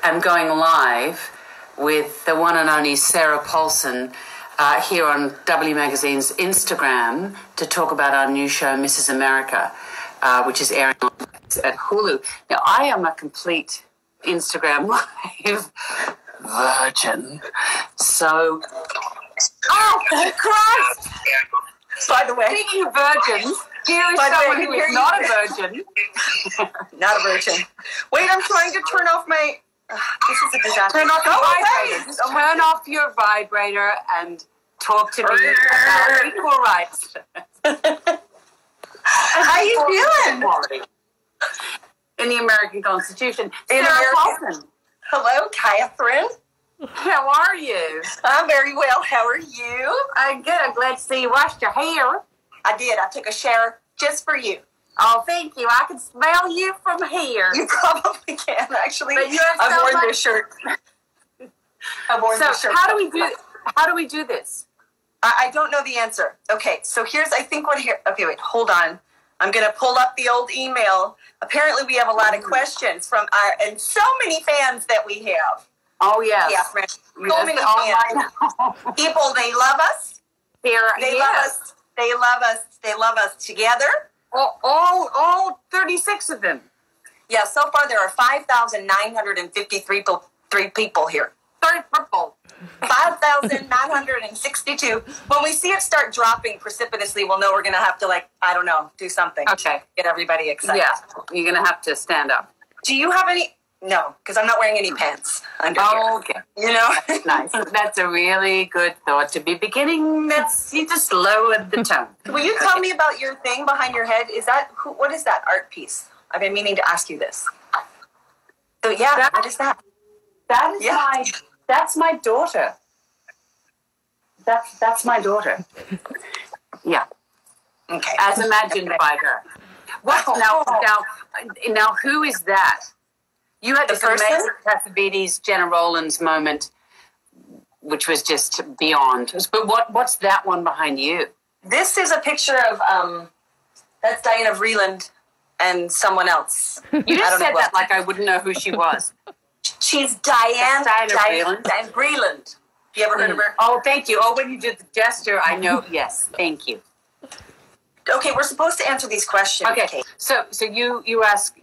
am going live with the one and only Sarah Paulson here on W Magazine's Instagram to talk about our new show, Mrs. America, which is airing at Hulu. Now, I am a complete Instagram live virgin. So, oh, Christ! By the way, speaking of virgins, here is someone who is not a virgin. Not a virgin. Wait, I'm trying to turn off my... this is a disaster. Turn off your vibrator. Just turn off your vibrator and talk to me about equal rights. How you feeling? In the American Constitution. In Sarah American... Paulson. Hello, Catherine. How are you? I'm very well. How are you? I'm good. I'm glad to see you washed your hair. I did. I took a shower just for you. Oh, thank you. I can smell you from here. You probably can, actually. But you have I've worn this shirt. I've worn this shirt. How do we do this? I don't know the answer. Okay, so here's, I think what here. Okay, wait, hold on. I'm going to pull up the old email. Apparently, we have a lot of questions from our, and so many fans that we have. Oh, yes. Yeah, friends. So many fans. People, they love us. They love us. They love us. They love us together. All 36 of them. Yeah, so far there are 5,953 people here. 5,962. When we see it start dropping precipitously, we'll know we're going to have to, I don't know, do something. Okay. To get everybody excited. Yeah, you're going to have to stand up. Do you have any? No, because I'm not wearing any pants under here. Okay. You know? Nice. That's a really good thought to be beginning. You just lowered the tone. Will you tell me about your thing behind your head? What is that art piece? I've been meaning to ask you this. So yeah, what is that? That's my daughter. That's my daughter. Yeah. Okay. As imagined by her. What now who is that? You had this amazing Cassavetes, Jenna Rollins moment, which was just beyond. But what's that one behind you? This is a picture of that's Diana Vreeland and someone else. You just said that like I wouldn't know who she was. She's Diana Vreeland. You ever heard of her? Oh, thank you. Oh, when you did the gesture, I know. Yes, thank you. Okay, we're supposed to answer these questions. Okay, Kate. so you ask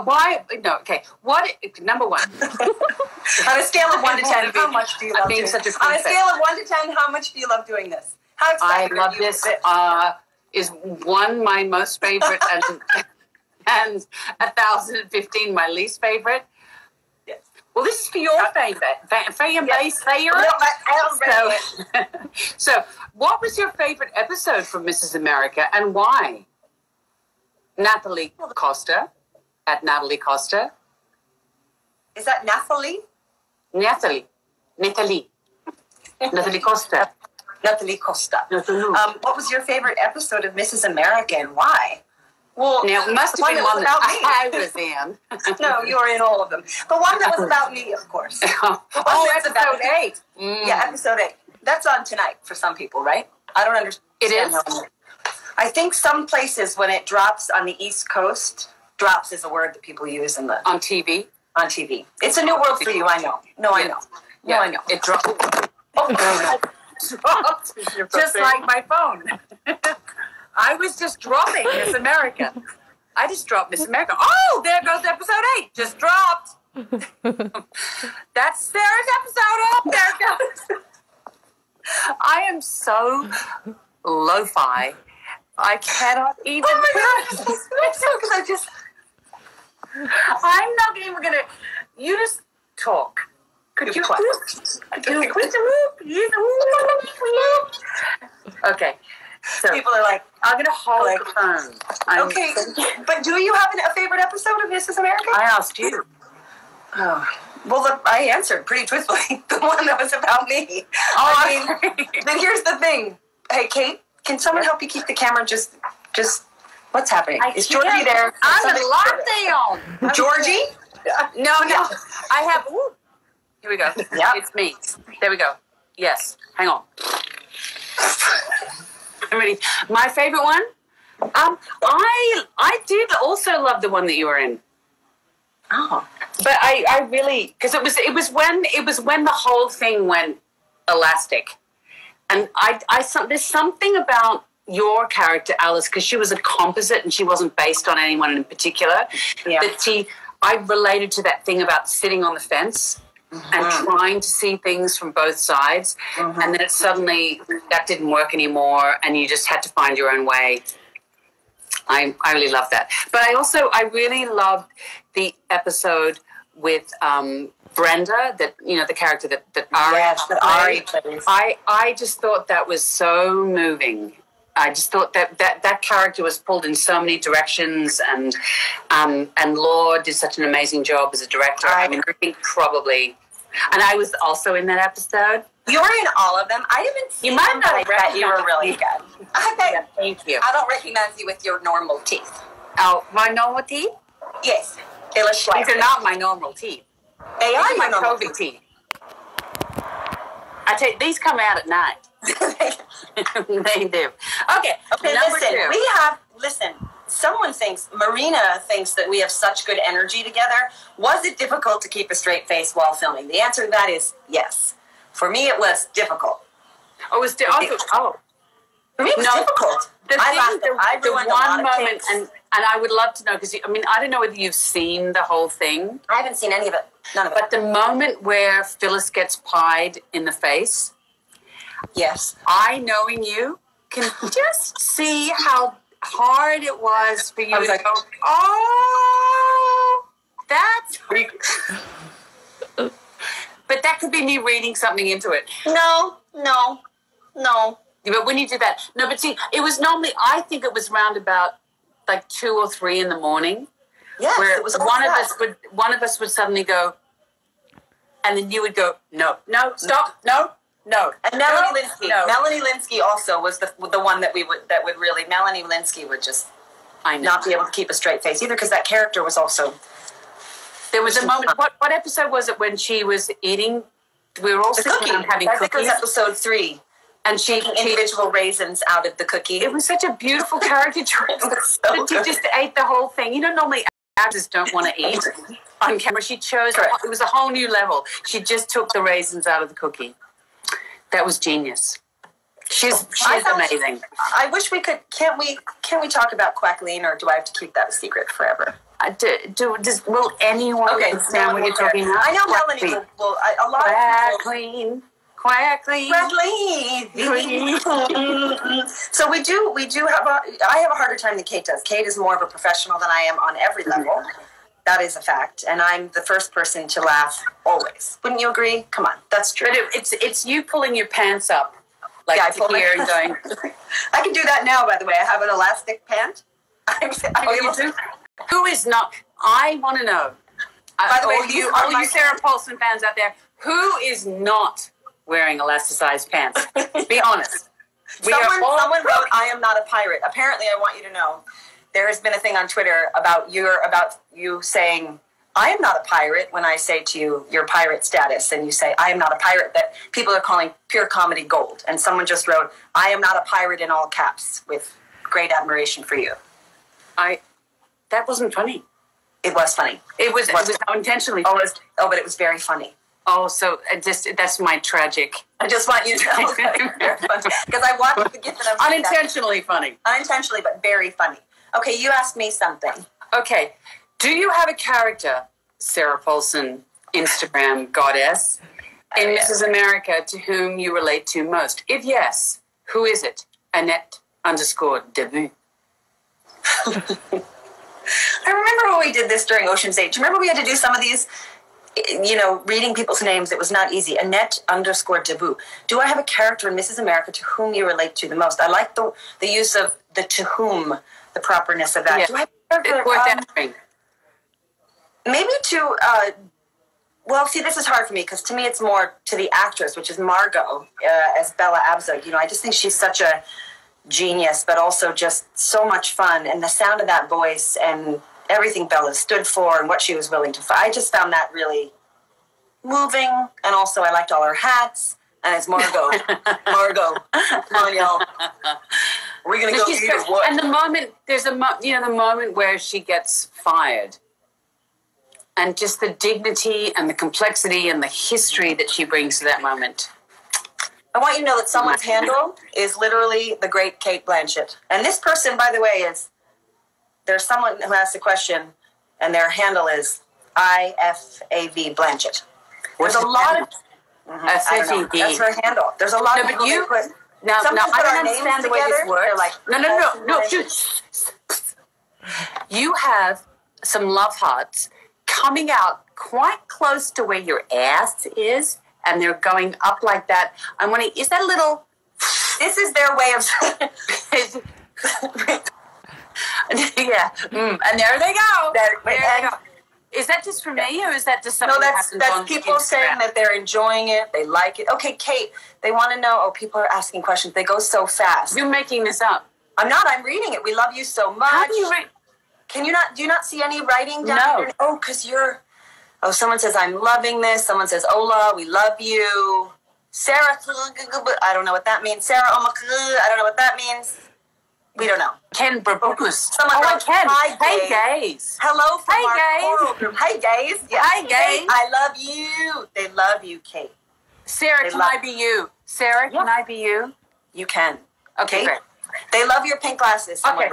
why? No, okay. What? Number one. On a scale of 1 to 10, how much do you love doing this? On a scale of 1 to 10, how much do you love doing this? How excited I love this. Is 1 my most favorite and 1,015 my least favorite? Yes. Well, this is for your favorite. Fan base favorite. So, what was your favorite episode from Mrs. America and why? Nathalie Costa, at Natalie Costa. Is that Nathalie? Nathalie Costa. Natalie Costa. What was your favorite episode of Mrs. America and why? Well, now, it must have been one that I was in. No, you were in all of them. The one that was about me, of course. Episode 8. Yeah, episode 8. That's on tonight for some people, right? I don't understand. It is? I think some places when it drops on the East Coast, drops is a word that people use on TV. On TV. It's a new world for you, I know. I know. Yeah. I know. It dropped. Dropped. Just like my phone. I was just dropping Miss America. I just dropped Miss America. Oh, there goes episode 8. Just dropped. That's Sarah's episode. Oh, there it goes. I am so lo-fi. I cannot even. Oh my God. I'm not even going to. You just talk. Could you talk? Okay. So people are like, I'm going to hold the phone. Okay, but do you have a favorite episode of Mrs. America? I asked you. Oh. Well, look, I answered pretty truthfully. The one that was about me. Then here's the thing. Hey, Kate, can someone help you keep the camera just what's happening? Is Georgie there? I'm in lockdown. Georgie? No. I have, here we go. Yeah. It's me. There we go. Yes. Hang on. I'm ready. My favorite one? I did also love the one that you were in. Oh. But I really, because it was when the whole thing went elastic, and there's something about your character Alice, because she was a composite and she wasn't based on anyone in particular. Yeah. That I related to that thing about sitting on the fence and trying to see things from both sides, and then suddenly that didn't work anymore, and you just had to find your own way. I really love that. But I really loved the episode with Brenda, that the character that Ari plays. I just thought that was so moving. I just thought that character was pulled in so many directions, and Laura did such an amazing job as a director. I think probably, and I was also in that episode. You were in all of them. I haven't seen you might not have bet you were really good. I bet. Yeah, thank you. I don't recognize you with your normal teeth. Oh, my normal teeth? Yes. They look like These are not my normal teeth. They are my normal COVID teeth. I tell you, these come out at night. They do. Okay, listen, someone Marina thinks that we have such good energy together. Was it difficult to keep a straight face while filming? The answer to that is yes. For me, it was difficult. Oh, it was difficult. For me, it was difficult. The one moment, and I would love to know, because, I don't know whether you've seen the whole thing. I haven't seen any of it. None of it. But the moment where Phyllis gets pied in the face, yes, I, knowing you, can just see how hard it was for you to go, oh, that's... But that could be me reading something into it. No. But when you do that, but see, it was normally, I think it was round about like 2 or 3 in the morning. Yes, where it was one of us would suddenly go, and then you would go, no, stop, no. And Melanie Linsky. No. Melanie Linsky also was the one that would really. Melanie Linsky would just not be able to keep a straight face either, because that character was also. There was a moment. What episode was it when she was eating? We were all sitting around having cookies. I think it was episode 3. And taking individual raisins out of the cookie. It was such a beautiful caricature. She just ate the whole thing. Normally actors don't want to eat on camera. She chose. Correct. It was a whole new level. She just took the raisins out of the cookie. That was genius. She's amazing. I wish we could. Can we talk about Quackleen, or do I have to keep that a secret forever? Will anyone understand what you're talking about? I know Melanie will. A lot of people. Quackleen. So we do have I have a harder time than Cate does. Cate is more of a professional than I am on every level. That is a fact. And I'm the first person to laugh always. Wouldn't you agree? Come on. That's true. But it's you pulling your pants up. Like here and going. I can do that now, by the way. I have an elastic pant. You do? Who is not? I want to know. By the way, all you Sarah Paulson fans out there, who is not wearing elasticized pants? Be honest. Someone wrote, "I am not a pirate." Apparently, I want you to know, there has been a thing on Twitter about you saying, "I am not a pirate," when I say to you your pirate status, and you say, "I am not a pirate," that people are calling pure comedy gold. And someone just wrote, "I am not a pirate," in all caps, with great admiration for you. That wasn't funny. It was funny. It was not intentionally funny. But it was very funny. Oh, so that's my tragic. I just want you to know because I watched the gift that I'm unintentionally funny. Unintentionally, but very funny. Okay, you asked me something. Okay, do you have a character, Sarah Paulson, Instagram goddess, in Mrs. America to whom you relate to most? If yes, who is it? Annette_debut. I remember when we did this during Ocean's 8. Do you remember we had to do some of these? Reading people's names, it was not easy. Annette_debut. Do I have a character in Mrs. America to whom you relate to the most? I like the use of the to whom, the properness of that. Yeah. Do I have a character, maybe to, see, this is hard for me because to me it's more to the actress, which is Margot as Bella Abzug. I just think she's such a genius, but also just so much fun. And the sound of that voice and everything Bella stood for and what she was willing to fight. I just found that really moving. And also I liked all her hats. And it's Margot. Margot. Come on, y'all. We're going to go eat what? And the moment, the moment where she gets fired. and just the dignity and the complexity and the history that she brings to that moment. I want you to know that someone's handle is literally the great Cate Blanchett. And this person, by the way, there's someone who asked a question, and their handle is IFAV Blanchett. There's a lot of... I don't know. That's her handle. There's a lot of people who put... Now, I don't understand the way this works. Like, no. You have some love hearts coming out quite close to where your ass is, and they're going up like that. I'm wondering, is that a little... This is their way of... Yeah. And there they go. There they go. Is that just for me, or is that just something that happens on Instagram? No, that's people saying that they're enjoying it, they like it. Okay, Cate, they want to know, people are asking questions. They go so fast. You're making this up. I'm not, I'm reading it. We love you so much. How do you read? Do you not see any writing down here? Oh, because someone says, I'm loving this. Someone says, Ola, we love you. Sarah, I don't know what that means. Sarah, I don't know what that means. We don't know. Ken Brabukus. Someone wrote, Ken. Hi, hey, gays. Hello from our gays. choral group. Hey, gays. Yes. Hi, gays. I love you. They love you, Cate. Sarah, can I be you? Sarah, can I be you? You can. Okay, great. They love your pink glasses. Okay,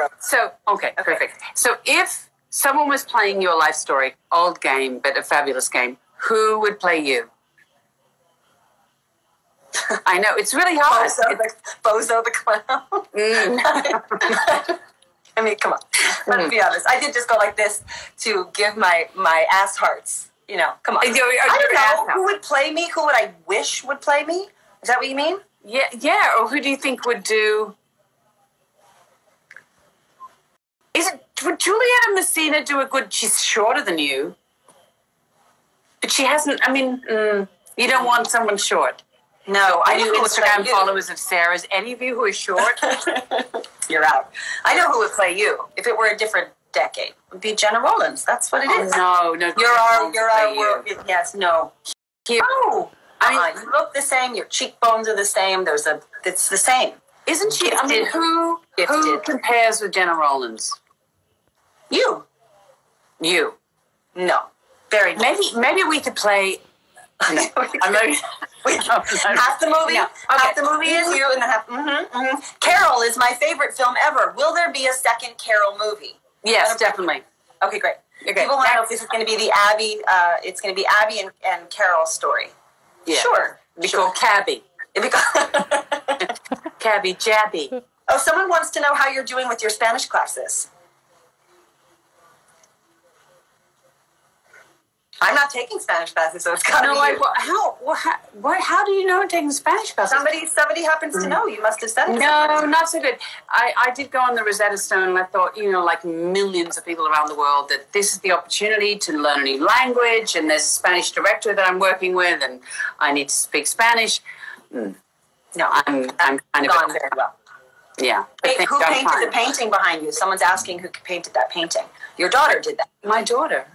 perfect. So if someone was playing your life story, old game, but a fabulous game, who would play you? I know, it's really hard. Bozo the clown. I mean, come on. Let's be honest. I did just go like this to give my ass hearts. Come on. I don't know. Who would play me? Who would I wish would play me? Is that what you mean? Yeah. Or who do you think would do... Would Julieta Messina do a good... She's shorter than you. But she hasn't... I mean, you don't want someone short. No, I know Instagram followers of Sarah's. Any of you who are short, you're out. I know who would play you if it were a different decade. It would be Jenna Rollins. That's what it is. No. You're our world. Yes, no. No. You look the same. Your cheekbones are the same. It's the same. Isn't she? I mean, who compares with Jenna Rollins? You. No. Very. Maybe we could play. Half the movie. No. Okay. Half the movie is you, and then half. Carol is my favorite film ever. Will there be a second Carol movie? Yes, definitely. Okay, great. Okay. People want to know if this is going to be the Abby. It's going to be Abby and Carol's story. Yeah. Sure. It'd be called Cabby. Cabby Jabby. Oh, someone wants to know how you're doing with your Spanish classes. I'm not taking Spanish classes, so it's got to be you. How do you know I'm taking Spanish classes? Somebody happens to know. You must have said it. No, not so good. I did go on the Rosetta Stone, and I thought, like millions of people around the world, that this is the opportunity to learn a new language, and there's a Spanish director that I'm working with, and I need to speak Spanish. No, I'm kind of gone very well. Yeah. Who painted the painting behind you? Someone's asking who painted that painting. Your daughter did that. My daughter.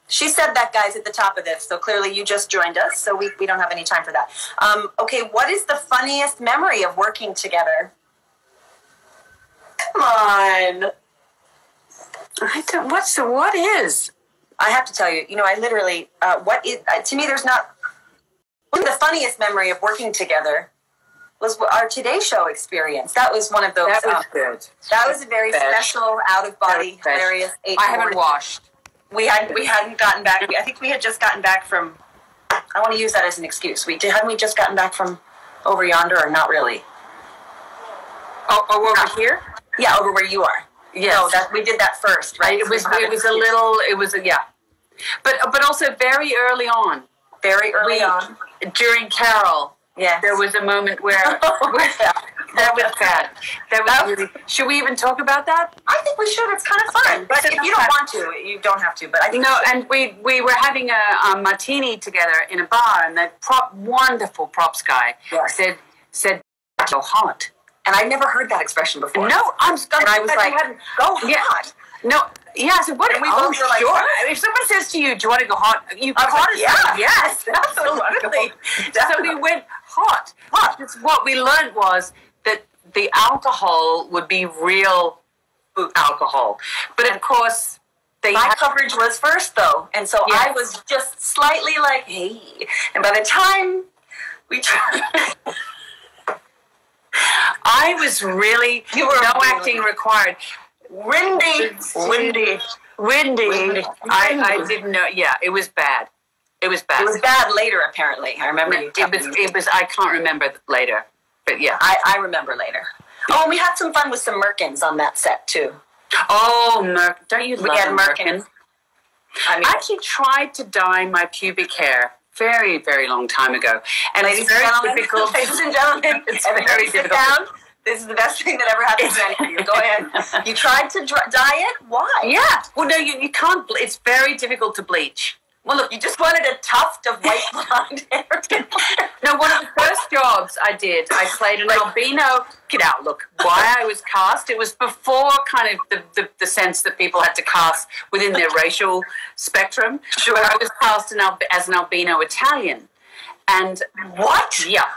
She said that, guys, at the top of this, so clearly you just joined us, so we don't have any time for that. Okay, what is the funniest memory of working together? Come on. What is? I have to tell you, I literally, to me, there's not, the funniest memory of working together was our Today Show experience. That was one of those. That was good. That was a very special, out-of-body, hilarious. I haven't washed. We hadn't gotten back. I think we had just gotten back from. I want to use that as an excuse. Hadn't we just gotten back from over yonder, or not really? Oh, over here? Yeah, over where you are. Yes. No, we did that first, right? It was but also very early on. Very early on. During Carol. Yeah. There was a moment where that was bad. That was really. Should we even talk about that? I think we should. It's kind of fun. But if you don't want to, you don't have to. But I think and we were having a martini together in a bar, and that wonderful props guy said so hot. And I'd never heard that expression before. No, I'm stunned. And I was like, go hot. No. Yeah, so what? And we both were like, sure. If someone says to you, "Do you want to go hot?" You hot as yes, absolutely. So we went hot. That's what we learned was that the alcohol would be real alcohol, but of course, My coverage was first, though, and so I was just slightly like, hey. And by the time we tried... I was really... You were no acting required. Windy. I didn't know. Yeah, it was bad. It was bad. It was bad later, apparently. I remember you telling me. It was. I can't remember later, but yeah, I remember later. Oh, and we had some fun with some merkins on that set too. Oh, don't you love we had merkin? I actually tried to dye my pubic hair very, very long time ago, and it's very difficult. Ladies and gentlemen, it's very difficult. This is the best thing that ever happened to any of you. Go ahead. You tried to dye it? Why? Yeah. Well, no, you can't. It's very difficult to bleach. Well, look, you just wanted a tuft of white blonde hair. No, one of the first jobs I did, I played an albino. Get out, look. Why I was cast, it was before kind of the sense that people had to cast within their racial spectrum. Sure. I was cast as an albino Italian. And what? Yeah.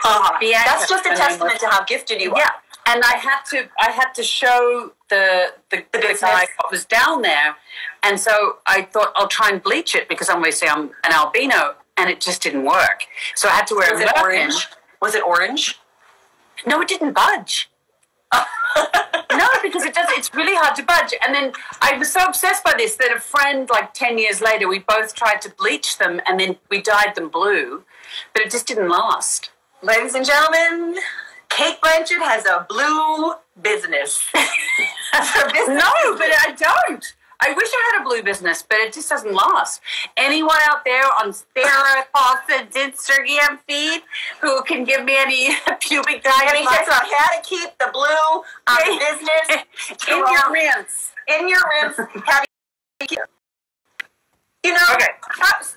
That's just a testament to how gifted you are. Yeah. And I had to show the guy what was down there, and so I thought I'll try and bleach it because obviously I'm an albino, and it just didn't work. So I had to wear a orange. Was it orange? No, it didn't budge. No, because it's really hard to budge. And then I was so obsessed by this that a friend, like 10 years later, we both tried to bleach them, and then we dyed them blue, but it just didn't last. Ladies and gentlemen, Cate Blanchett has a blue business. No, but I don't. I wish I had a blue business, but it just doesn't last. Anyone out there on Sarah Paulson's Instagram feed who can give me any pubic dye? Any tips on how to keep the blue on the business? In your rinse. In your rinse. How do you keep it? You know,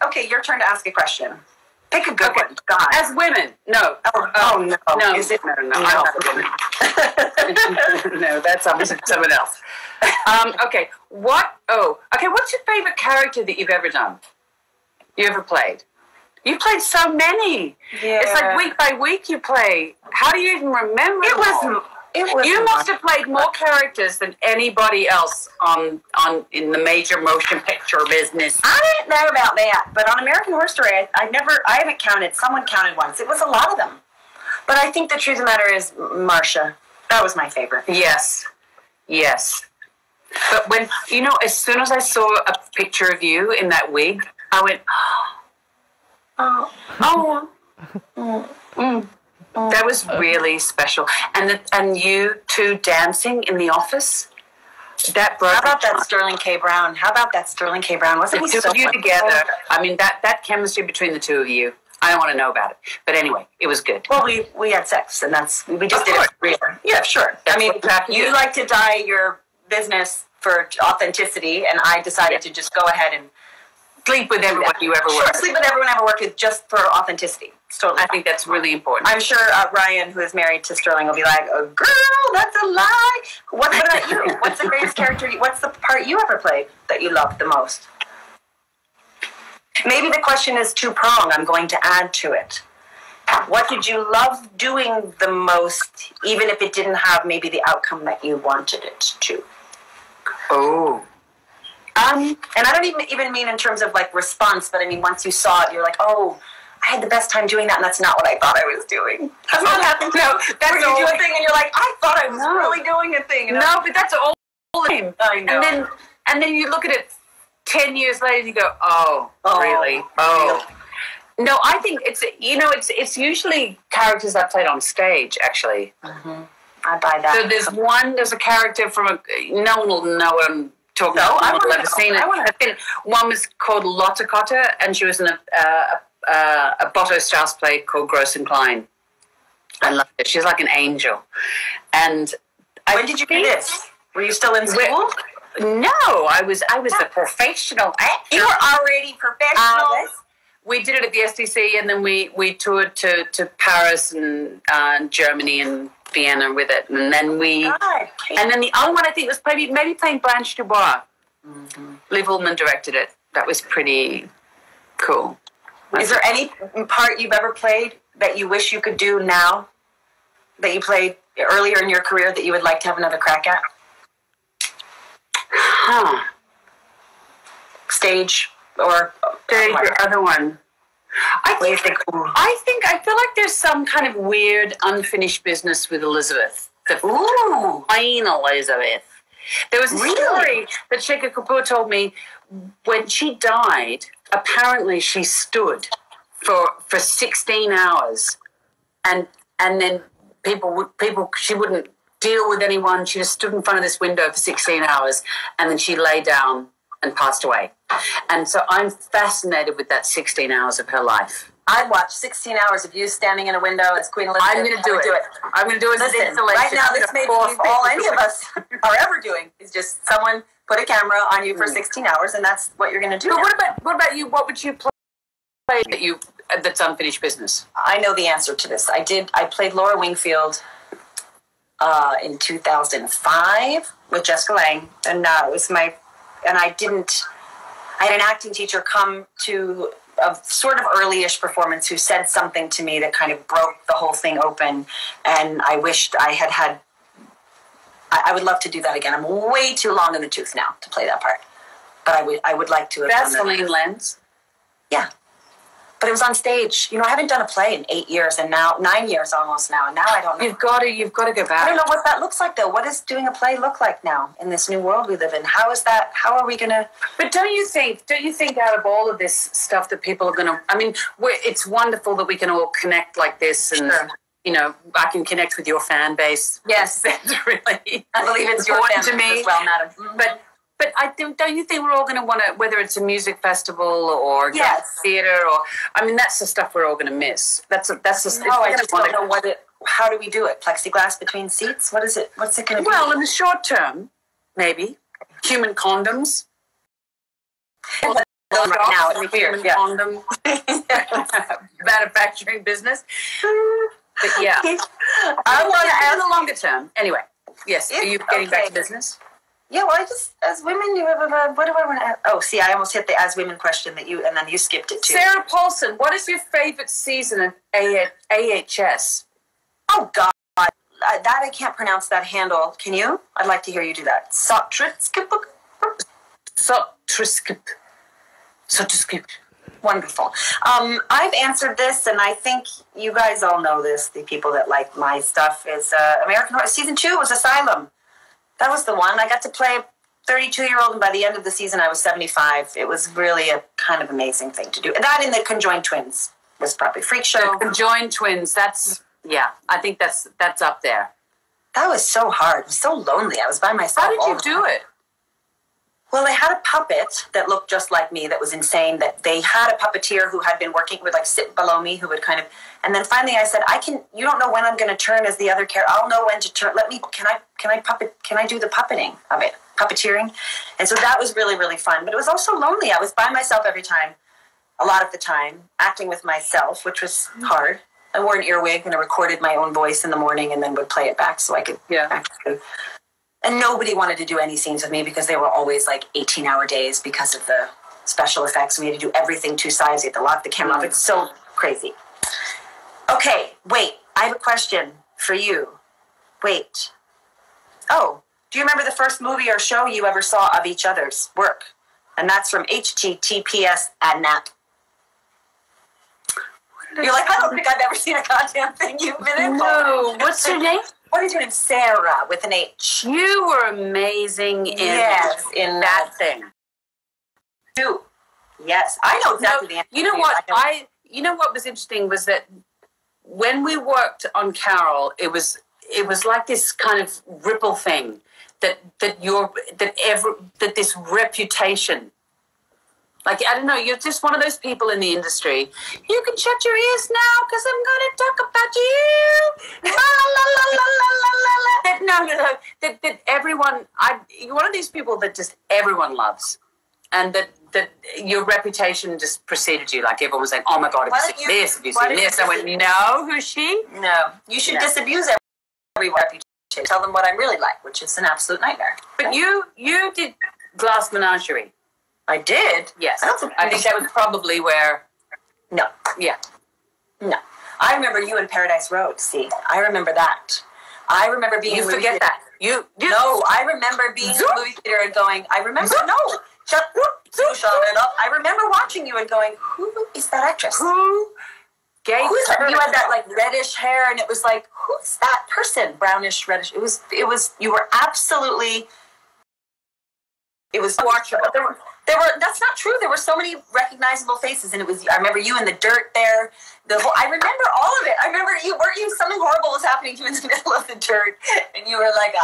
okay, your turn to ask a question. Pick a good one. God. As women, no. Oh no. No. Is it? No. I'm not a woman. No, that's obviously someone else. Okay. What's your favorite character that you've ever done? You ever played? You played so many. Yeah. It's like week by week you play. How do you even remember? You must have played more characters than anybody else in the major motion picture business. I didn't know about that, but on American Horror Story, I haven't counted. Someone counted once. It was a lot of them. But I think the truth of the matter is Marcia. That was my favorite. Yes. But when, as soon as I saw a picture of you in that wig, I went, That was really special. And you two dancing in the office, that broke. How about that Sterling K. Brown? Wasn't he so you together? I mean, that chemistry between the two of you, I don't want to know about it. But anyway, it was good. Well, we had sex, and we just did it for real. Yeah, sure. I mean, you like to dye your business for authenticity, and I decided to just go ahead and sleep with everyone you ever worked with. Sleep with everyone I ever worked with just for authenticity. Totally. I think that's really important. I'm sure Ryan, who is married to Sterling, will be like, oh, girl, that's a lie. What about you? What's the greatest character? What's the part you ever played that you loved the most? Maybe the question is two-pronged. I'm going to add to it. What did you love doing the most, even if it didn't have maybe the outcome that you wanted it to? Oh. And I don't even mean in terms of like response, but I mean once you saw it, you're like, oh, I had the best time doing that, and that's not what I thought I was doing. Has that happened? No, that's where you do a thing, and you're like, I thought I was really doing a thing. No, but that's all. I know. And then you look at it 10 years later, and you go, oh really? Oh. No, I think it's usually characters I played on stage, actually. Mm-hmm. I buy that. So there's a character from no one will know what I'm talking about. I will never seen it. One was called Lotte Cotte, and she was in a Botto Strauss play called Gross and Klein. I loved it. She's like an angel. And when did you do this? Were you still in school? No, I was a professional actor. You were already professional. We did it at the SDC, and then we toured to Paris and Germany and Vienna with it, and then the other one I think was maybe playing Blanche Dubois. Mm-hmm. Liv Ullmann directed it. That was pretty cool. Is there any part you've ever played that you wish you could do now, that you played earlier in your career that you would like to have another crack at? stage or the other one. I feel like there's some kind of weird unfinished business with Elizabeth. The fine Elizabeth. There was a story that Shekhar Kapoor told me when she died. Apparently, she stood for 16 hours, and then she wouldn't deal with anyone. She just stood in front of this window for 16 hours, and then she lay down and passed away. And so I'm fascinated with that 16 hours of her life. I'd watch 16 hours of you standing in a window as Queen Elizabeth. I'm going to do it. I'm going to do it as an installation. Right now, this may be all any of us are ever doing is just someone put a camera on you for 16 hours, and that's what you're going to do. But what about you? What would you play that's unfinished business? I know the answer to this. I played Laura Wingfield in 2005 with Jessica Lange, and it was I had an acting teacher come to a sort of early-ish performance who said something to me that kind of broke the whole thing open, and I wished I had I would love to do that again. I'm way too long in the tooth now to play that part, but I would like to have done that. Vaseline lens? Yeah. But it was on stage. I haven't done a play in 8 years, and now 9 years almost now, and now I don't know. You've got to go back. I don't know what that looks like, though. What does doing a play look like now in this new world we live in? How is that? How are we going to... But don't you think out of all of this stuff that people are going to... I mean, it's wonderful that we can all connect like this, and, I can connect with your fan base. Yes. That's really I believe it's your fan to me as well, madam. Mm-hmm. But don't you think we're all going to want to, whether it's a music festival or theater, or that's the stuff we're all going to miss. That's the stuff. No, I just don't know how do we do it? Plexiglass between seats? What is it? What's it going to be? Well, in the short term, maybe human condoms. Right now, it's human condom manufacturing business. But yeah, I want to add the longer term. Anyway, yes. Are you getting back to business? Yeah, well, as women, what do I want to add? Oh, see, I almost hit the as women question and then you skipped it too. Sarah Paulson, what is your favorite season of AHS? Oh, God. That I can't pronounce that handle. Can you? I'd like to hear you do that. Sotriskip. Wonderful. I've answered this, and I think you guys all know this, the people that like my stuff, is American Horror. Season 2 was Asylum. That was the one. I got to play a 32-year-old, and by the end of the season, I was 75. It was really a kind of amazing thing to do. That and the Conjoined Twins was probably Freak Show. The Conjoined Twins, I think that's up there. That was so hard. It was so lonely. I was by myself. How did you do it? Well, they had a puppet that looked just like me that was insane, that they had a puppeteer who had been working, would sit below me, who would kind of, and then finally I said, you don't know when I'm going to turn as the other character. I'll know when to turn. Can I do the puppeting of it? Puppeteering? And so that was really, really fun. But it was also lonely. I was by myself every time, a lot of the time, acting with myself, which was hard. I wore an earwig and I recorded my own voice in the morning and then would play it back so I could act. And nobody wanted to do any scenes with me because they were always 18-hour days because of the special effects. We had to do everything 2 sides. You had to lock the camera off. It's so crazy. Okay, wait. I have a question for you. Wait. Oh, do you remember the first movie or show you ever saw of each other's work? And that's from HGTPS ADNAP. You're like, I don't think I've ever seen a goddamn thing you've been in. No. What's your name? What is your name? Sarah with an H. You were amazing in that thing. Yes, I know exactly the answer. You know what? You know what was interesting was that when we worked on Carol, it was like this kind of ripple thing that this reputation. I don't know, you're just one of those people in the industry. You can shut your ears now because I'm going to talk about you. That everyone, you're one of these people that just everyone loves. And that your reputation just preceded you. Everyone was saying, oh my God, have you seen this? Have you seen this? I went, no, who's she? No. You should disabuse every reputation. Tell them what I'm really like, which is an absolute nightmare. But you did Glass Menagerie. I did? Yes. I think that was probably where... No. Yeah. No. I remember you in Paradise Road, see. I remember that. I remember being in the movie theater. No, I remember being in the movie theater and going, I remember, no, shut it up. I remember watching you and going, who is that actress? Who gave her? You had that like reddish hair, and it was like, who's that person? Brownish, reddish. It was. You were absolutely. It was watchable. There were. That's not true. There were so many recognizable faces, and it was. I remember you in the dirt there. I remember all of it. I remember you. Weren't you? Something horrible was happening to you in the middle of the dirt, and you were like,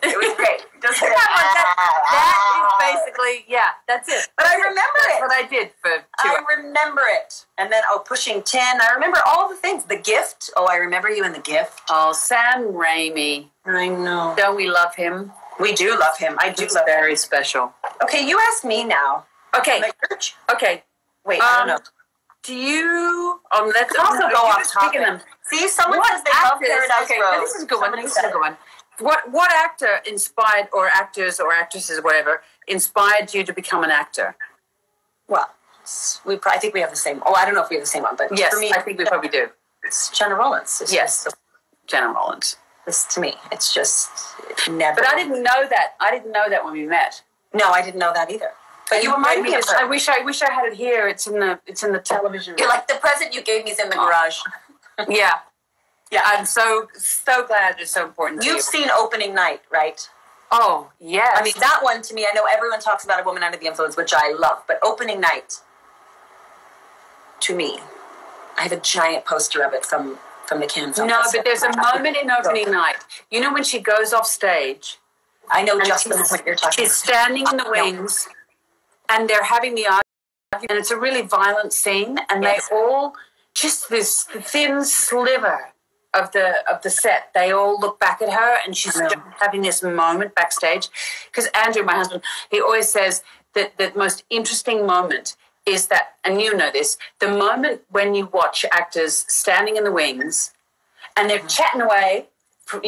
It was great. Just like, that is basically, that's it. But I remember That's it. what I did for 2 I hours. remember it. And then, pushing 10. I remember all the things. The Gift. Oh, I remember you in The Gift. Oh, Sam Raimi. I know. Don't we love him? We do love him. I do He's love very him. special. Okay, you ask me now. Okay. My church? Okay. Wait, I don't know. Do you? Let's also go off speaking topic. of- See, someone What says they love actors- Paradise okay, Rose. this is a good one. Somebody This is a said good one. What actor inspired, or actors or actresses, whatever, inspired you to become an actor? Well, I think we have the same. Oh, I don't know if we have the same one, but Yes, for me, I think we probably do. it's Jenna Rollins. It's Yes, just- Jenna Rollins. this to me, it's just never. But I didn't know that. I didn't know that when we met. No, I didn't know that either. But you reminded me of her. I wish I had it here. It's in the television. You're like, the present you gave me is in the garage. Yeah. Yeah, I'm so glad it's so important to you. You've seen Opening Night, right? Oh, yes. I mean, that one to me, I know everyone talks about A Woman Under the Influence, which I love, but Opening Night, to me, I have a giant poster of it from the Cannes Film No, Festival. but there's a moment in Opening Night. You know when she goes off stage? I know And just the she's- moment you're talking She's standing in the wings, and they're having the argument, and it's a really violent scene, and Yes. they all, just this thin sliver of the set, they all look back at her, and she's I know. just having this moment backstage. Because Andrew, my husband, he always says that the most interesting moment is that, and you know this, the moment when you watch actors standing in the wings, and they're chatting away,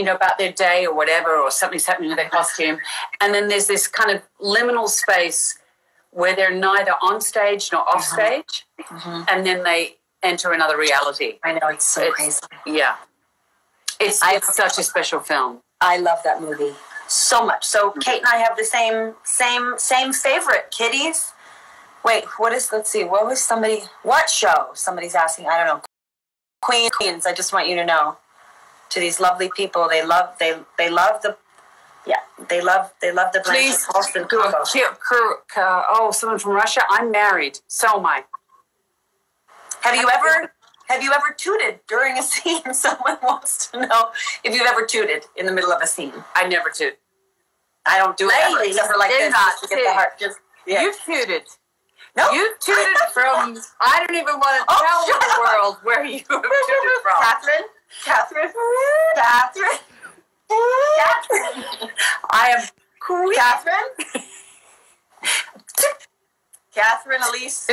about their day or whatever, or something's happening with their costume. And then there's this kind of liminal space where they're neither on stage nor off stage. And then they enter another reality. I know, it's so crazy. Yeah. It's such a special film. I love that movie so much. So Kate and I have the same favorite, Kitties. Wait, let's see, what show? Somebody's asking, I don't know. Queens, I just want you to know. To these lovely people, they love the Please, Blanchett Paulson combo. someone from Russia? I'm married. So am I. Have you ever tooted during a scene? Someone wants to know if you've ever tooted in the middle of a scene. I never toot. I don't do it ever, Ladies, except for like do this, not just to get the heart. Just, yeah. You tooted. No. You tooted from, I don't even want to tell shut the up. world where you have tooted from. Catherine. I am queen. Catherine Elise.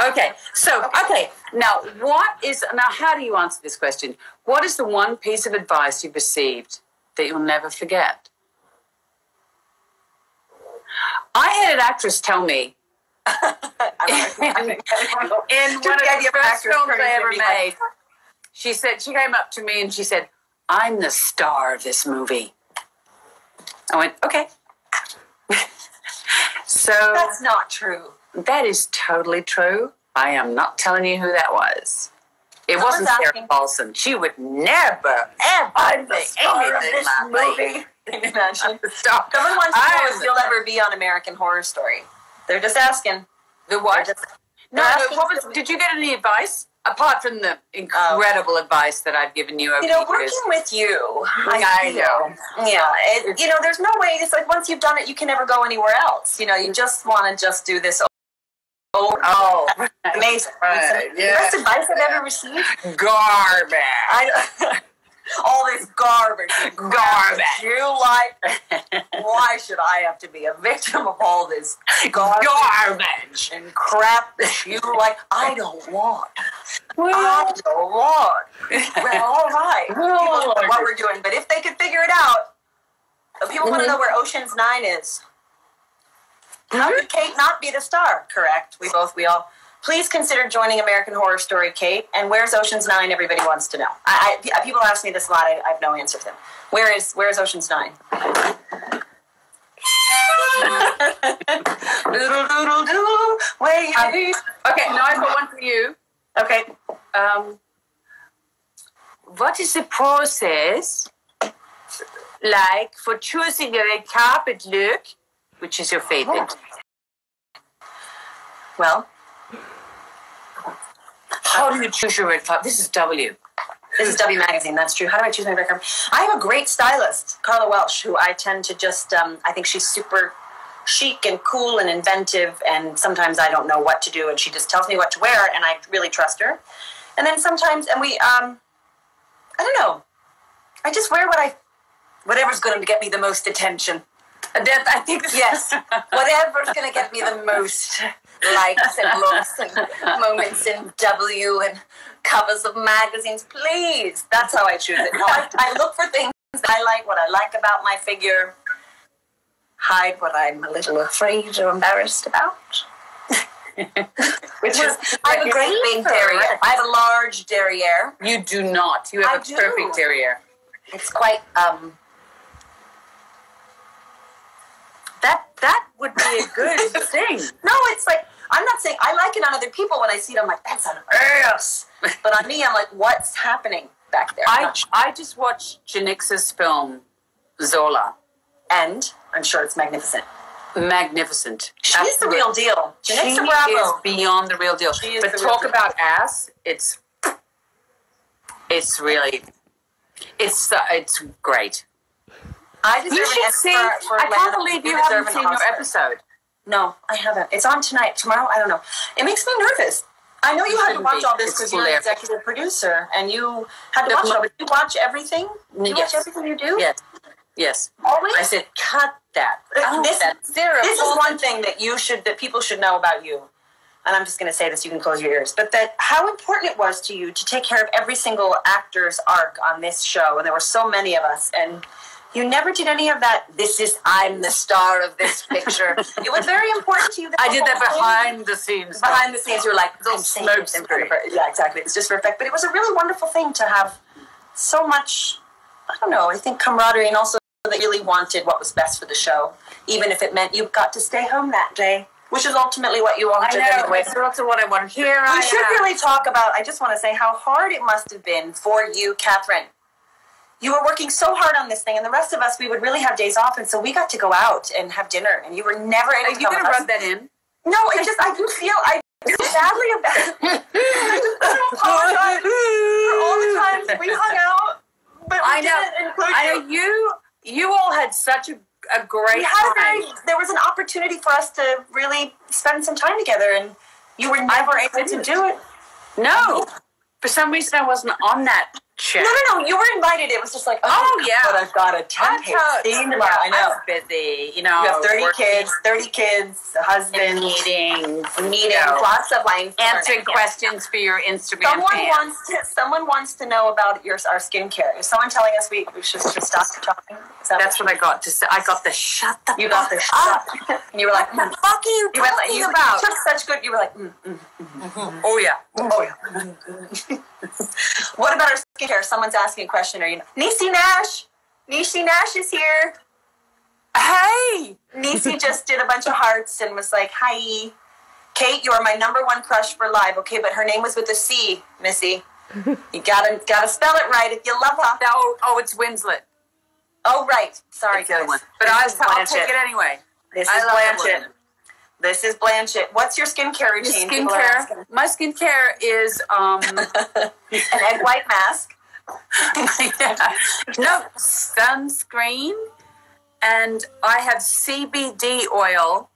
Okay, now how do you answer this question? What is the one piece of advice you've received that you'll never forget? I had an actress tell me in one of the first films I ever made, she came up to me and she said, "I'm the star of this movie." I went, "Okay." So That's not true. that is totally true. I am not telling you who that was. It wasn't Sarah asking. Paulson. She would never, ever say anything like me. Can you imagine? Stop. Someone wants to know I if am you'll ever be on American Horror Story. They're just asking. the what? They're asking Did you get any advice? Apart from the incredible advice that I've given you over the working years. with you, I know. Yeah, there's no way. It's like once you've done it, you can never go anywhere else. You just want to just do this. Oh, Amazing. right, The best advice I've ever received. garbage. All this garbage. Garbage. You like? Why should I have to be a victim of all this Garbage. and crap that you like? I don't want. I don't want. Well, all right. People don't know what we're doing, but if they could figure it out, people want to know where Ocean's 9 is. How did Kate not be the star? Correct. We all. Please consider joining American Horror Story, Kate. And where's Ocean's 9? Everybody wants to know. People ask me this a lot. I have no answer for them. Where is Ocean's 9? Doodle, doodle, doodle. Wait. Okay, now I've got one for you. Okay. What is the process like for choosing a red carpet look? Which is your favorite? Well, how do you choose your red carpet? This is W. This is W Magazine, that's true. How do I choose my red carpet? I have a great stylist, Carla Welsh, who I tend to just, I think she's super chic and cool and inventive, and sometimes I don't know what to do, and she just tells me what to wear, and I really trust her. And then sometimes, and we, I don't know, I just wear whatever's going to get me the most attention. I think yes, whatever's going to get me the most likes and looks and moments in W and covers of magazines, please. That's how I choose it. No, I look for things that I like, what I like about my figure, hide what I'm a little afraid or embarrassed about. Which is, I have a great big derriere. I have a large derriere. You do not. You have a perfect derriere. It's quite, That would be a good thing. No, it's like, I'm not saying, I like it on other people. When I see it, I'm like, that's an ass. But on me, I'm like, what's happening back there? I just watched Janix's film, Zola. And I'm sure it's magnificent. Magnificent. She's the real deal. Janixa Bravo is beyond the real deal. But talk about ass, it's really, it's great. You should see. I can't believe you haven't seen your episode. No, I haven't. It's on tonight. Tomorrow, I don't know. It makes me nervous. I know you had to watch all this because you're an executive producer and you had to watch it. But you watch everything? You watch everything you do? Yes. Yes. Always? I said, cut that. This is one thing that people should know about you. And I'm just going to say this, you can close your ears. But that how important it was to you to take care of every single actor's arc on this show. And there were so many of us. And you never did any of that, I'm the star of this picture. It was very important to you. I did that behind the scenes. Behind the scenes, you were like, yeah, exactly. It's just for effect. But it was a really wonderful thing to have so much, I don't know, I think camaraderie, and also that you really wanted what was best for the show, even if it meant you got to stay home that day, which is ultimately what you wanted anyway. So that's what I want to hear. We should really talk about, I just want to say how hard it must have been for you, Catherine. You were working so hard on this thing, and the rest of us, we would really have days off, and so we got to go out and have dinner, and you were never able to come with us. Are you going to rub that in? No, I do feel sadly about I apologize for all the times we hung out, but we didn't include you. I know you all had such a great time. There was an opportunity for us to really spend some time together, and you were never able to do it. No. For some reason, I wasn't on that chat. No. You were invited. It was just like, yeah. But I've got a 10-page scene tomorrow. I know. I was busy. You you have 30 kids, a husband. Meetings. Lots of lines. Answering questions for your Instagram Someone wants to know about our skincare. Is someone telling us we should stop talking? That's what I got. I got the shut the You got the shut up. And you were like, what the fuck are you talking about? You took such good, you were like, Oh, yeah. Oh, yeah. What about our skincare? Someone's asking a question. Niecy Nash? Niecy Nash is here. Hey! Niecy just did a bunch of hearts and was like, hi. Kate, you are my number one crush for live. Okay, but her name was with a C, Missy. You gotta spell it right if you love her. Oh, it's Winslet. Oh, right. Sorry, guys. But I'll take it anyway. This is Blanchett. This is Blanchett. What's your skincare routine? My skincare is an egg white mask. No, sunscreen. And I have CBD oil